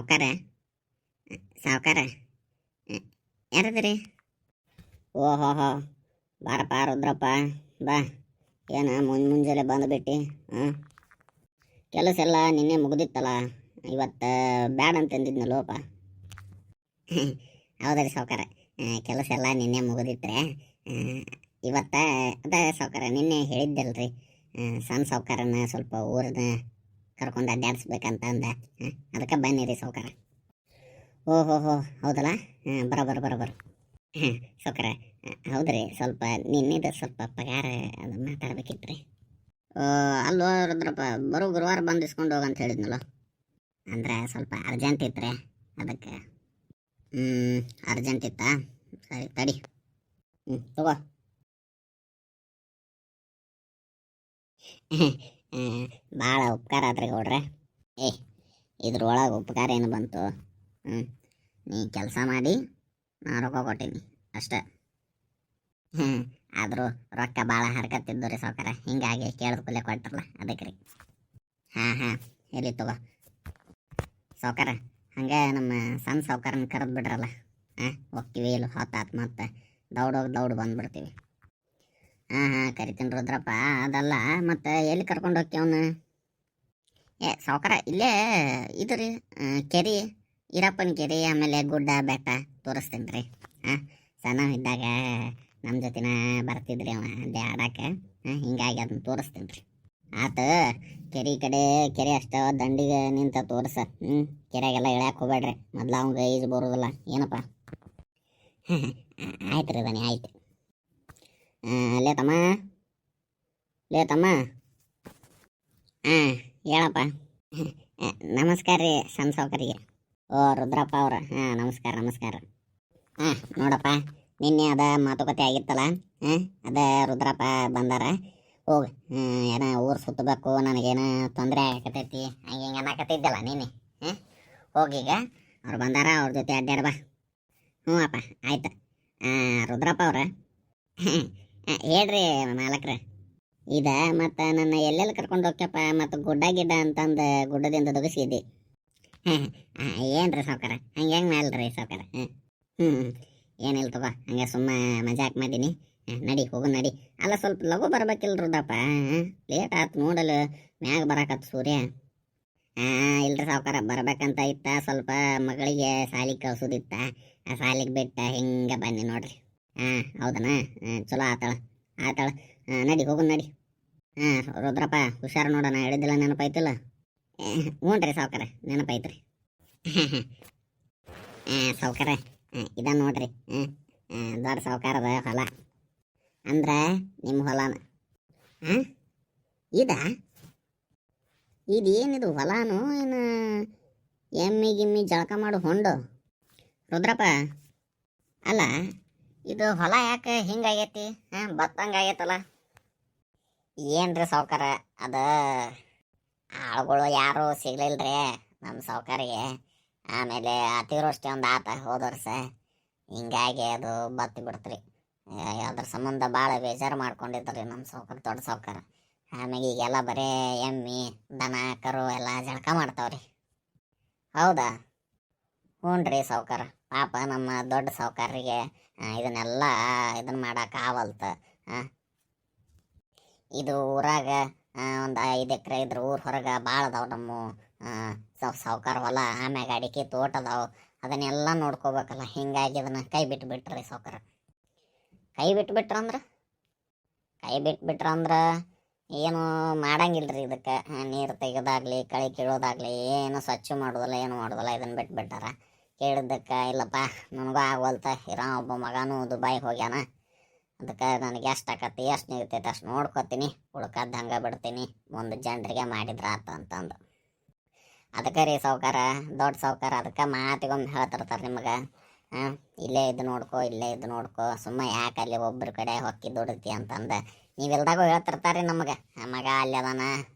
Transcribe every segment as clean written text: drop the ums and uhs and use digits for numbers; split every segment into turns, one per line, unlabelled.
ಸಾವ್ಕಾರ ಸಾವ್ಕಾರ ಯಾರದಿರಿ? ಓಹೋ ಹೋ, ಬಾರಪ್ಪ ರುದ್ರಪ್ಪ, ಬಾ. ಏನ ಮುಂಜಾನೆ ಬಂದುಬಿಟ್ಟು ಹಾಂ, ಕೆಲಸ ಎಲ್ಲ ನಿನ್ನೆ ಮುಗ್ದಿತ್ತಲ್ಲ, ಇವತ್ತು ಬ್ಯಾಡ ಅಂತಂದಿದ್ನಲ್ಲೋಪ. ಹೌದ್ರಿ ಸಾವ್ಕಾರ, ಕೆಲಸ ಎಲ್ಲ ನಿನ್ನೆ ಮುಗಿದಿತ್ರೆ. ಇವತ್ತ ಅದ ಸಾವ್ಕಾರ, ನಿನ್ನೆ ಹೇಳಿದ್ದಲ್ರಿ, ಸಣ್ಣ ಸಾವ್ಕಾರನ ಸ್ವಲ್ಪ ಊರನ್ನ ಕರ್ಕೊಂಡು ಅಡ್ಡಾಡಿಸ್ಬೇಕಂತ ಅಂದ. ಅದಕ್ಕೆ ಬನ್ನಿರಿ ಸಾವ್ಕಾರ. ಓಹೋ ಹೋ, ಹೌದಲ್ಲ, ಬರೋಬರು. ಹಾಂ ಸಾವ್ಕಾರ, ಹೌದ್ರಿ, ಸ್ವಲ್ಪ ನಿನ್ನೆದು ಸ್ವಲ್ಪ ಪಗಾರ ಅದು ಮಾತಾಡ್ಬೇಕಿತ್ತು ರೀ. ಅಲ್ಲೋ ರುದ್ರಪ್ಪ, ಬರೋ ಗುರುವಾರ ಬಂದು ಇಸ್ಕೊಂಡು ಹೋಗಂತ ಹೇಳಿದ್ನಲ್ಲ. ಅಂದ್ರೆ ಸ್ವಲ್ಪ ಅರ್ಜೆಂಟ್ ಇತ್ತು ರೀ, ಅದಕ್ಕೆ. ಅರ್ಜೆಂಟ್ ಇತ್ತಾ? ಸರಿ ತಡಿ. ತಗೋ. ಭಾಳ ಉಪಕಾರ ಆತ್ರಿ ಗೌಡ್ರೆ. ಇದ್ರೊಳಗೆ ಉಪಕಾರ ಏನು ಬಂತು? ನೀ ಕೆಲಸ ಮಾಡಿ ನಾ ರೊಕ್ಕ ಕೊಟ್ಟೀನಿ ಅಷ್ಟೇ. ಆದರೂ ರೊಕ್ಕ ಭಾಳ ಹರ್ಕತ್ತಿದ್ದು ರೀ ಸಾವ್ಕಾರ, ಹಿಂಗಾಗಿ ಕೇಳಿದ ಕೂಲೆ ಕೊಟ್ಟರಲ್ಲ, ಅದಕ್ಕೆ ರೀ. ಹಾಂ ಇರಲಿ ತಗೋ ಸಾವ್ಕಾರ. ಹಂಗೆ ನಮ್ಮ ಸಣ್ಣ ಸಾವ್ಕಾರನ ಕರೆದು ಬಿಡ್ರಲ್ಲ. ಹೋಗ್ತೀವಿ ಇಲ್ಲಿ ಹೊತ್ತಾತು, ಮತ್ತೆ ದೌಡ್ ಬಂದುಬಿಡ್ತೀವಿ. ಹಾಂ ಕರಿತೀನಿ ರುದ್ರಪ್ಪ. ಅದಲ್ಲ, ಮತ್ತು ಎಲ್ಲಿ ಕರ್ಕೊಂಡು ಹೋಗ್ತಿ ಅವನು? ಸಾವ್ಕಾರ, ಇಲ್ಲೇ ಇದು ರೀ, ಕೆರೆ, ಈರಪ್ಪನ ಕೆರೆ, ಆಮೇಲೆ ಗುಡ್ಡ ಬೆಟ್ಟ ತೋರಿಸ್ತೀನಿ ರೀ. ಸಣ್ಣವಿದ್ದಾಗ ನಮ್ಮ ಜೊತೆನ ಬರ್ತಿದ್ರಿ ಅವ ಅಲ್ಲೇ ಆಡಕ್ಕೆ. ಹಿಂಗಾಗಿ ಅದನ್ನ ತೋರಿಸ್ತೀನಿ ರೀ. ಆತು, ಕೆರೆ ಅಷ್ಟ ದಂಡಿಗೆ ನಿಂತ ತೋರಿಸ. ಕೆರೆಗೆಲ್ಲ ಇಳ್ಯಾಕೆ ಹೋಗ್ಬೇಡ್ರಿ, ಮೊದ್ಲು ಅವಂಗೆ ಈಜು ಬರೋದಿಲ್ಲ ಏನಪ್ಪ. ಆಯ್ತು ರೀ ಬನ್ನಿ, ಆಯ್ತು. ಲೇ ತಮ್ಮ ಹೇಳಪ್ಪ. ನಮಸ್ಕಾರ ರೀ ಸಣ್ಣ ಸಾವ್ಕಾರಿಗೆ. ಓ ರುದ್ರಪ್ಪ ಅವ್ರ, ನಮಸ್ಕಾರ. ನೋಡಪ್ಪ, ನಿನ್ನೆ ಅದ ಮಾತುಕತೆ ಆಗಿತ್ತಲ್ಲ, ಅದ ರುದ್ರಪ್ಪ ಬಂದಾರ. ಹೋಗಿ ಏನೋ ಊರು ಸುತ್ತಬೇಕು, ನನಗೇನೋ ತೊಂದರೆ ಆಗಕತ್ತೈತಿ ಹಿಂಗೆ ಅನ್ನಕತ್ತಿದ್ದಲ್ಲ ನೀನೆ. ಹೋಗೀಗ ಅವ್ರು ಬಂದಾರ, ಅವ್ರ ಜೊತೆ ಅಡ್ಡಾಡ ಬಾ. ಅಪ್ಪ ಆಯ್ತು. ರುದ್ರಪ್ಪ ಅವ್ರ, ಹೇಳ್ರಿ ಮಾಲಕ್ರ. ಇದ ಮತ್ತು ನನ್ನ ಎಲ್ಲೆಲ್ಲಿ ಕರ್ಕೊಂಡು ಹೋಗ್ಯಪ್ಪ, ಮತ್ತು ಗುಡ್ಡ ಅಂತಂದು ಗುಡ್ಡದಿಂದ ದೊಗಸಿದ್ದೆ. ಏನ್ರಿ ಸಾವ್ಕಾರ, ಹಂಗೆ ಮಾಡ್ರಿ ಸಾವ್ಕಾರ. ಏನಿಲ್ಲ ತಗೋ, ಹಂಗೆ ಸುಮ್ಮ ಮಜಾಕ್ ಮಾಡೀನಿ. ನಡಿ ಹೋಗು ನಡಿ. ಅಲ್ಲ ಸ್ವಲ್ಪ ಲಘು ಬರ್ಬೇಕಿಲ್ಲ ರುದ್ರಪ್ಪ, ಲೇಟ್ ಆಯ್ತು ನೋಡಲು, ಮ್ಯಾಗ ಬರಾಕತ್ತು ಸೂರ್ಯ. ಇಲ್ರಿ ಸಾವ್ಕಾರ, ಬರ್ಬೇಕಂತ ಇತ್ತ, ಸ್ವಲ್ಪ ಮಗಳಿಗೆ ಸಾಲಿಗೆ ಕಳ್ಸೋದಿತ್ತ, ಆ ಸಾಲಿಗೆ ಬಿಟ್ಟ ಹಿಂಗೆ ಬನ್ನಿ ನೋಡ್ರಿ. ಹೌದನ? ಚಲೋ ಆತಾಳ. ನಡಿ ಹೋಗು ನಡಿ. ರುದ್ರಪ್ಪ ಹುಷಾರು ನೋಡೋಣ, ಹೇಳಿದ್ದಿಲ್ಲ ನೆನಪೈತಿಲ್ಲ? ಹ್ಞೂ ರೀ ಸಾವ್ಕಾರ, ನೆನಪೈತ್ರಿ. ಸಾವ್ಕಾರ, ಇದ ನೋಡ್ರಿ, ದೊಡ್ಡ ಸಾವ್ಕಾರದ ಹೊಲ. ಅಂದ್ರೆ ನಿಮ್ಮ ಹೊಲನ? ಇದೇನಿದು ಹೊಲಾನು ಏನು ಎಮ್ಮಿ ಜಳಕ ಮಾಡು ಹೊಂಡು? ರುದ್ರಪ್ಪ, ಅಲ್ಲ ಇದು ಹೊಲ ಯಾಕೆ ಹಿಂಗಾಗೈತಿ? ಬತ್ತಂಗಾಗೈತಲ್ಲ. ಏನ್ರಿ ಸಾವ್ಕಾರ, ಅದ ಆಳುಗಳು ಯಾರು ಸಿಗ್ಲಿಲ್ರಿ ನಮ್ಮ ಸಾವ್ಕಾರಿಗೆ. ಆಮೇಲೆ ಅತಿವೃಷ್ಟಿ ಒಂದು ಆತ ಹೋದ ವರ್ಷ, ಹಿಂಗಾಗಿ ಅದು ಬತ್ತಿ ಬಿಡ್ತ್ರಿ. ಅದ್ರ ಸಂಬಂಧ ಭಾಳ ಬೇಜಾರು ಮಾಡ್ಕೊಂಡಿದ್ರಿ ನಮ್ಮ ಸಾವ್ಕಾರ, ದೊಡ್ಡ ಸಾವ್ಕಾರ. ಆಮೇಲೆ ಈಗೆಲ್ಲ ಬರೇ ಎಮ್ಮಿ ದನ ಕರು ಎಲ್ಲ ಜಳಕ ಮಾಡ್ತಾವ್ರಿ. ಹೌದಾ? ಹ್ಞೂ ರೀ ಸಾವ್ಕಾರ, ಪಾಪ ನಮ್ಮ ದೊಡ್ಡ ಸಾವ್ಕಾರಿಗೆ ಇದನ್ನೆಲ್ಲ ಮಾಡಕ್ಕೆ ಆವಲ್ತು. ಇದು ಊರಾಗ ಒಂದು 5 ಎಕರೆ ಇದ್ರ ಊರು ಹೊರಗೆ ಭಾಳ ಅದಾವ ನಮ್ಮ ಸಾವ್ಕಾರ ಹೊಲ. ಆಮ್ಯಾಗ ಅಡಿಕೆ ತೋಟ ಅದಾವ, ಅದನ್ನೆಲ್ಲ ನೋಡ್ಕೋಬೇಕಲ್ಲ. ಹಿಂಗಾಗಿ ಅದನ್ನು ಕೈ ಬಿಟ್ಬಿಟ್ರಿ ಸಾವ್ಕಾರ. ಕೈ ಬಿಟ್ಬಿಟ್ರಂದ್ರೆ ಏನು ಮಾಡಂಗಿಲ್ರಿ ಇದಕ್ಕೆ. ನೀರು ತೆಗೆದಾಗಲಿ ಕಳೆ ಕೀಳೋದಾಗಲಿ ಏನು ಸ್ವಚ್ಛ ಮಾಡೋದಿಲ್ಲ, ಏನು ಮಾಡೋದಿಲ್ಲ. ಇದನ್ನು ಬಿಟ್ಬಿಟ್ಟಾರ. ಕೇಳಿದ್ದಕ್ಕೆ ಇಲ್ಲಪ್ಪ ನನಗೂ ಆಗವಲ್ತ, ಇರೋ ಒಬ್ಬ ಮಗನೂ ದುಬೈಗೆ ಹೋಗ್ಯಾನ, ಅದಕ್ಕೆ ನನಗೆ ಎಷ್ಟು ಆಕತಿ ಎಷ್ಟು ನಿಲ್ತೈತೆ ಅಷ್ಟು ನೋಡ್ಕೊತೀನಿ, ಉಳ್ಕದ್ದು ಹಂಗೆ ಬಿಡ್ತೀನಿ, ಮುಂದೆ ಜನರಿಗೆ ಮಾಡಿದ್ರ ಆತ ಅಂತಂದು. ಅದಕ್ಕೆ ರೀ ಸಾವ್ಕಾರ, ದೊಡ್ಡ ಸಾವ್ಕಾರ, ಅದಕ್ಕೆ ಮಾತಿಗೊಮ್ಮೆ ಹೇಳ್ತಿರ್ತಾರೆ ನಿಮಗೆ, ಇಲ್ಲೇ ಇದು ನೋಡ್ಕೊ, ಸುಮ್ಮ ಯಾಕೆ ಅಲ್ಲಿ ಒಬ್ಬರ ಕಡೆ ಹೊಕ್ಕಿ ದುಡಿತಿ ಅಂತಂದು ನೀವೆಲ್ದಾಗೂ ಹೇಳ್ತಿರ್ತಾರೆ ನಮಗೆ. ಮಗ ಅಲ್ಲಿ ಅದಾನ,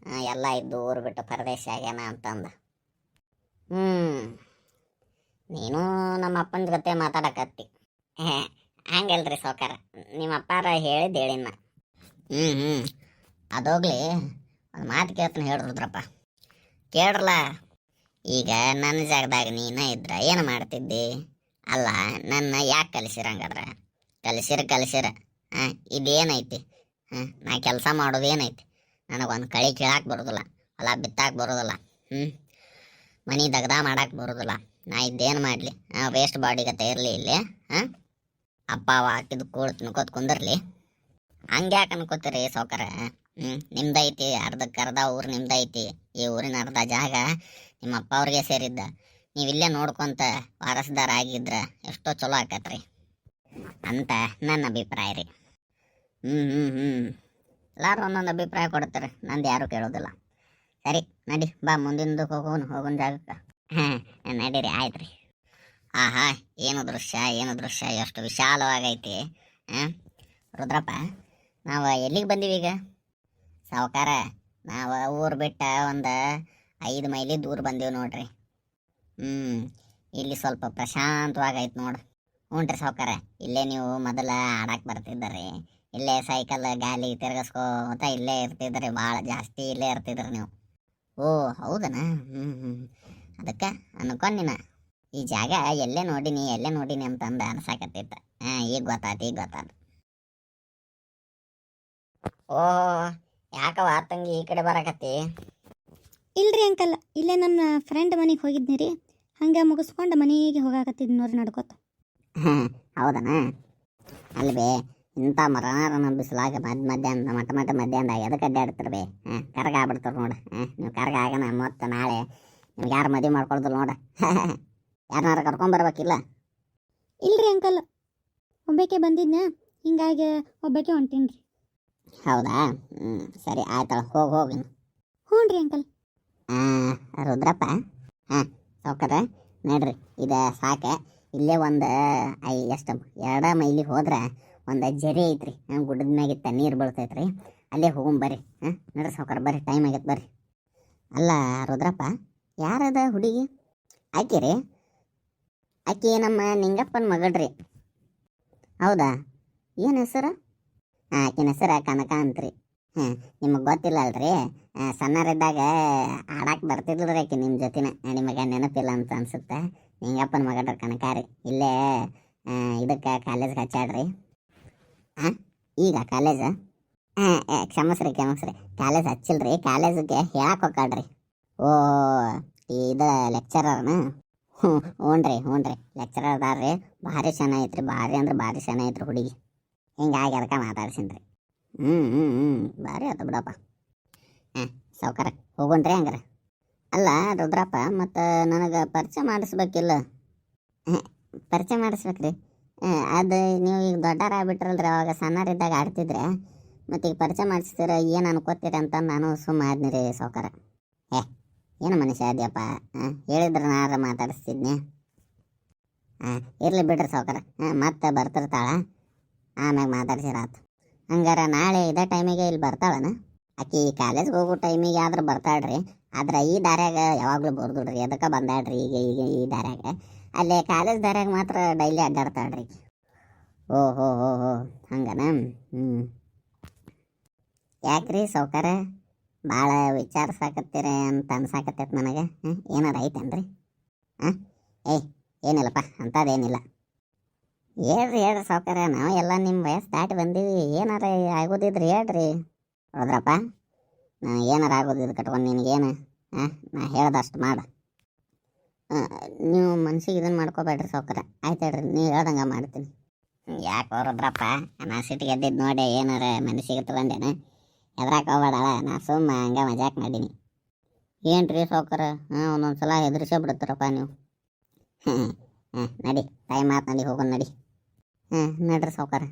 ಎಲ್ಲ ಇದ್ದು ಊರು ಬಿಟ್ಟು ಪರದೇಶ ಆಗ್ಯಾನ ಅಂತಂದು. ನೀನು ನಮ್ಮ ಅಪ್ಪನ ಜೊತೆ ಮಾತಾಡಕತ್ತಿ. ಹಂಗಲ್ರಿ ಸಾವ್ಕಾರ, ನಿಮ್ಮ ಅಪ್ಪಾರ ಹೇಳಿನ್ನ. ಅದೋಗ್ಲಿ, ಒಂದು ಮಾತು ಕೇಳ್ತೀನಿ ಹೇಳ್ರಿ ರುದ್ರಪ್ಪ. ಕೇಳ್ರಲ್ಲ. ಈಗ ನನ್ನ ಜಾಗದಾಗ ನೀನ ಇದ್ರ ಏನು ಮಾಡ್ತಿದ್ದಿ? ಅಲ್ಲ, ನನ್ನ ಯಾಕೆ ಕಲಿಸಿರಂಗಾದ್ರೆ? ಕಲಿಸಿರ ಇದೇನೈತಿ? ನಾ ಕೆಲಸ ಮಾಡೋದು ಏನೈತಿ? ನನಗೊಂದು ಕಳೆ ಕೀಳಾಕ್ ಬರೋದಿಲ್ಲ, ಹೊಲ ಬಿತ್ತಾಕ್ ಬರೋದಿಲ್ಲ, ಮನೆ ದಗದ ಮಾಡಕ್ಕೆ ಬರೋದಿಲ್ಲ. ನಾ ಇದ್ದೇನು ಮಾಡಲಿ? ವೇಸ್ಟ್ ಬಾಡಿಗತ್ತೆ ಇರಲಿ ಇಲ್ಲಿ. ಅಪ್ಪ ಅವ ಹಾಕಿದ್ದು ಕೂಳು ತಿನ್ಕೋತ ಕುಂದಿರ್ಲಿ? ಹಂಗೆ ಯಾಕೆ ಅನ್ಕೋತೀರಿ ಸಾವ್ಕಾರ? ನಿಮ್ದೈತಿ, ಅರ್ಧಕ್ಕರ್ಧ ಊರು ನಿಮ್ದೈತಿ. ಈ ಊರಿನ ಅರ್ಧ ಜಾಗ ನಿಮ್ಮ ಅಪ್ಪ ಅವ್ರಿಗೆ ಸೇರಿದ್ದ. ನೀವಿಲ್ಲೇ ನೋಡ್ಕೊಂತ ವಾರಸ್ದಾರ ಆಗಿದ್ರ ಎಷ್ಟೋ ಚಲೋ ಆಕತ್ರಿ ಅಂತ ನನ್ನ ಅಭಿಪ್ರಾಯ ರೀ. ಎಲ್ಲಾರು ಒಂದೊಂದು ಅಭಿಪ್ರಾಯ ಕೊಡ್ತಾರೆ, ನಂದು ಯಾರು ಕೇಳೋದಿಲ್ಲ. ಸರಿ ನಡಿ, ಬಾ ಮುಂದಿಂದು ಹೋಗೋಣ ಜಾಗಕ್ಕೆ. ನಡೀರಿ, ಆಯ್ತು ರೀ. ಆಹಾ, ಏನು ದೃಶ್ಯ, ಎಷ್ಟು ವಿಶಾಲವಾಗೈತಿ. ರುದ್ರಪ್ಪ, ನಾವು ಎಲ್ಲಿಗೆ ಬಂದೀವಿ ಈಗ? ಸಾವುಕಾರ, ನಾವು ಊರು ಬಿಟ್ಟ ಒಂದು 5 ಮೈಲಿ ದೂರ ಬಂದೀವಿ ನೋಡ್ರಿ. ಇಲ್ಲಿ ಸ್ವಲ್ಪ ಪ್ರಶಾಂತವಾಗೈತೆ ನೋಡು. ಹ್ಞೂ ರೀ ಸಾವುಕಾರ, ಇಲ್ಲೇ ನೀವು ಮೊದಲ ಆಡಕ್ಕೆ ಬರ್ತಿದ್ದೀರಿ. ಇಲ್ಲೇ ಸೈಕಲ್ ಗಾಲಿ ತಿರ್ಗಿಸ್ಕೋತ ಇಲ್ಲೇ ಇರ್ತಿದ್ರಿ, ಭಾಳ ಜಾಸ್ತಿ ಇಲ್ಲೇ ಇರ್ತಿದ್ರಿ ನೀವು. ಓ ಹೌದನಾ? ಅದಕ್ಕೆ ಅನ್ಕೊಂಡಿನ ಈ ಜಾಗ ಎಲ್ಲೇ ನೋಡಿನಿ ಅಂತಂದು ಅನ್ಸಾಕತ್ತಿತ್ತು. ಈಗ ಗೊತ್ತಾತು. ಓ, ಯಾಕವ ತಂಗಿ ಈ ಕಡೆ ಬರಕತ್ತಿ?
ಇಲ್ರಿ ಅಂಕಲ್, ಇಲ್ಲೇ ನನ್ನ ಫ್ರೆಂಡ್ ಮನೆಗೆ ಹೋಗಿದ್ನಿ ರೀ. ಹಂಗೆ ಮುಗಿಸ್ಕೊಂಡು ಮನೆಗೆ ಹೋಗಾಕತ್ತಿದ್ ನೋಡ್ರಿ ನಡ್ಕೋತ.
ಹೌದನಾ? ಅಲ್ವೇ, ಇಂಥ ಮರನ ಬಿಸಿಲಾಗ ಮಧ್ಯಾಹ್ನದಾಗ ಎದಕ್ಕೆ ಅಡ್ಡಾಡ್ತಿರ್ಬೇ? ಕರ್ಗ ಆಗ್ಬಿಡ್ತಾರ ನೋಡು. ನೀವು ಕರ್ಗ ಆಗನ ಮತ್ತು ನಾಳೆ ನಿಮ್ಗೆ ಯಾರು ಮದುವೆ ಮಾಡ್ಕೊಳ್ದಲ್ಲ ನೋಡ. ಯಾರನ್ನಾರು ಕರ್ಕೊಂಬರ್ಬೇಕಿಲ್ಲ?
ಇಲ್ರಿ ಅಂಕಲ್, ಒಬ್ಬಾಕೆ ಬಂದಿದ್ನ, ಹಿಂಗಾಗಿ ಒಬ್ಬಾಕೆ ಹೊಂಟೀನಿ ರೀ.
ಹೌದಾ? ಸರಿ ಆಯ್ತಳ, ಹೋಗಿ.
ಹ್ಞೂ ರೀ ಅಂಕಲ್.
ರುದ್ರಪ್ಪ, ಸಾವ್ಕಾರ ನೋಡ್ರಿ, ಇದು ಸಾಕೆ. ಇಲ್ಲೇ ಒಂದು ಎಷ್ಟು 2 ಮೈಲಿ ಹೋದ್ರೆ ಒಂದು ಜರಿ ಐತ್ರಿ, ಗುಡ್ಡದ ಮ್ಯಾಗಿತ್ತ ನೀರು ಬೀಳ್ತೈತ್ರಿ. ಅಲ್ಲೇ ಹೋಗೊಂಬರ್ರಿ. ನೋಡ್ರಿ ಸಾವ್ಕಾರ, ಬರ್ರಿ, ಟೈಮ್ ಆಗೈತೆ ಬರ್ರಿ. ಅಲ್ಲ ರುದ್ರಪ್ಪ, ಯಾರದ ಹುಡುಗಿ? ಆಕೆ ರೀ, ಆಕೆ ನಮ್ಮ ನಿಂಗಪ್ಪನ ಮಗಳ್ರಿ. ಹೌದಾ? ಏನು ಹೆಸರು? ಆಕಿನ ಹೆಸರು ಕನಕ ಅಂತ್ರಿ. ನಿಮಗೆ ಗೊತ್ತಿಲ್ಲ ಅಲ್ರಿ, ಸಣ್ಣರಿದ್ದಾಗ ಆಡಕ್ಕೆ ಬರ್ತಿದ್ಲ್ರಿ ಆಕೆ ನಿಮ್ಮ ಜೊತೆನ. ನಿಮಗೆ ನೆನಪಿಲ್ಲ ಅಂತ ಅನ್ಸುತ್ತೆ. ನಿಂಗಪ್ಪನ ಮಗಳ್ರಿ ಕನಕಾರಿ. ಇಲ್ಲೇ ಇದಕ್ಕೆ ಕಾಲೇಜ್ಗೆ ಹಚ್ಚಾಡ್ರಿ. ಈಗ ಕಾಲೇಜ್? ಕ್ಷಮಸ್ರಿ, ಕಾಲೇಜ್ ಹಚ್ಚಿಲ್ರಿ, ಕಾಲೇಜಿಗೆ ಹೇಳಕ್ಕೆ ಹೋಗಾಡ್ರಿ. ಓ, ಇದು ಲೆಕ್ಚರರ್ನ? ಹ್ಞೂ ರೀ, ಲೆಕ್ಚರರ್ ಅದಾರ್ರಿ. ಭಾರಿ ಚೆನ್ನಾಗೈತ್ರಿ, ಭಾರಿ ಚೆನ್ನಾಗೈತ್ರಿ ಹುಡುಗಿ. ಹಿಂಗಾಗಿ ಅದಕ್ಕೆ ಮಾತಾಡ್ಸಿನ್ರಿ. ಭಾರಿ ಆಯ್ತು ಬಿಡಪ್ಪ. ಸಾವ್ಕಾರ, ಹೋಗೋಣ್ರಿ ಹಂಗಾರೆ. ಅಲ್ಲ ರುದ್ರಪ್ಪ, ಮತ್ತು ನನಗೆ ಪರಿಚಯ ಮಾಡಿಸ್ಬೇಕಿಲ್ಲ? ಪರಿಚಯ ಮಾಡಿಸ್ಬೇಕ್ರಿ. ಅದು ನೀವು ಈಗ ದೊಡ್ಡಾರ ಆಗ್ಬಿಟ್ರಲ್ರಿ, ಅವಾಗ ಸಣ್ಣರಿದ್ದಾಗ ಆಡ್ತಿದ್ರೆ, ಮತ್ತು ಈಗ ಪರಿಚಯ ಮಾಡಿಸ್ತೀರ ಏನು ಅನ್ಕೋತೀರಿ ಅಂತ ನಾನು ಸುಮ್ಮ ಆದ್ನಿರಿ ಸಾವ್ಕಾರ. ಏನು ಮನುಷ್ಯ ಅದ್ಯಪ್ಪ, ಹೇಳಿದ್ರೆ ನಾರ ಮಾತಾಡಿಸ್ತಿದ್ನಿ. ಇರಲಿ ಬಿಡ್ರಿ ಸಾವ್ಕಾರ, ಮತ್ತೆ ಬರ್ತಿರ್ತಾಳ, ಆಮ್ಯಾಗ ಮಾತಾಡ್ಸಿರಾತು. ಹಂಗಾರ ನಾಳೆ ಇದೇ ಟೈಮಿಗೆ ಇಲ್ಲಿ ಬರ್ತಾಳನ? ಆಕಿ ಕಾಲೇಜ್ಗೆ ಹೋಗೋ ಟೈಮಿಗೆ ಆದ್ರೆ ಬರ್ತಾಳ್ರಿ. ಆದ್ರೆ ಈ ದಾರ್ಯಾಗ ಯಾವಾಗಲೂ ಬರ್ದುಡ್ರಿ, ಅದಕ್ಕೆ ಬಂದಾಳ್ರಿ ಈಗ ಈ ದಾರ್ಯಾಗ. ಅಲ್ಲೇ ಕಾಲೇಜ್ ದಾರ್ಯಾಗ ಮಾತ್ರ ಡೈಲಿ ಅಡ್ಡಾಡ್ತಾಳ್ರಿ. ಓಹೋ ಹಂಗನ? ಯಾಕ್ರಿ ಸಾವ್ಕಾರ, ಭಾಳ ವಿಚಾರಿಸಾಕತ್ತೀರಿ ಅಂತ ಅನ್ಸಾಕತ್ತೈತೆ ನನಗೆ. ಏನಾರ ಐತೇನ್ರಿ? ಏನಿಲ್ಲಪ್ಪ, ಅಂಥದ್ದೇನಿಲ್ಲ. ಹೇಳ್ರಿ ಸಾವ್ಕಾರ, ನಾವು ಎಲ್ಲ ನಿಮ್ಮ ವಯಸ್ಸು ದಾಟಿ ಬಂದೀವಿ. ಏನಾರ ಆಗೋದಿದ್ರಿ ಹೇಳ್ರಿ. ಹೌದ್ರಪ್ಪ, ಏನಾರ ಆಗೋದಿದ್ದು ಕಟ್ಕೊಂಡು ನಿನಗೇನು? ನಾ ಹೇಳ್ದಷ್ಟು ಮಾಡು. ನೀವು ಮನ್ಸಿಗೆ ಇದನ್ನು ಮಾಡ್ಕೋಬೇಡ್ರಿ ಸಾವ್ಕಾರ. ಆಯ್ತು ಹೇಳ್ರಿ, ನೀವು ಹೇಳ್ದಂಗೆ ಮಾಡ್ತೀನಿ. ಯಾಕೆ ಹೋದ್ರಪ್ಪ, ನಾ ಸಿಟ್ಟಿಗೆ ಎದ್ದಿದ್ದು ನೋಡಿ ಏನಾರ ಮನಸ್ಸಿಗೆ ತಗೊಂಡೇನೆ? ಹೆದ್ರಾಕ ಹೋಗ್ಬೇಡಳ, ನಾ ಸುಮ್ಮ ಹಂಗೆ ಮಜಾಕ್ ಮಾಡೀನಿ. ಏನು ರೀ ಸಾವ್ಕಾರ, ಒಂದೊಂದು ಸಲ ಹೆದರ್ಸೇ ಬಿಡ್ತಾರಪ್ಪ ನೀವು. ನಡಿ, ಟೈಮ್ ಆಯ್ತು, ನಡಿ ಹೋಗೋಣ ನಡಿ. ನಡ್ರಿ ಸಾವ್ಕಾರ.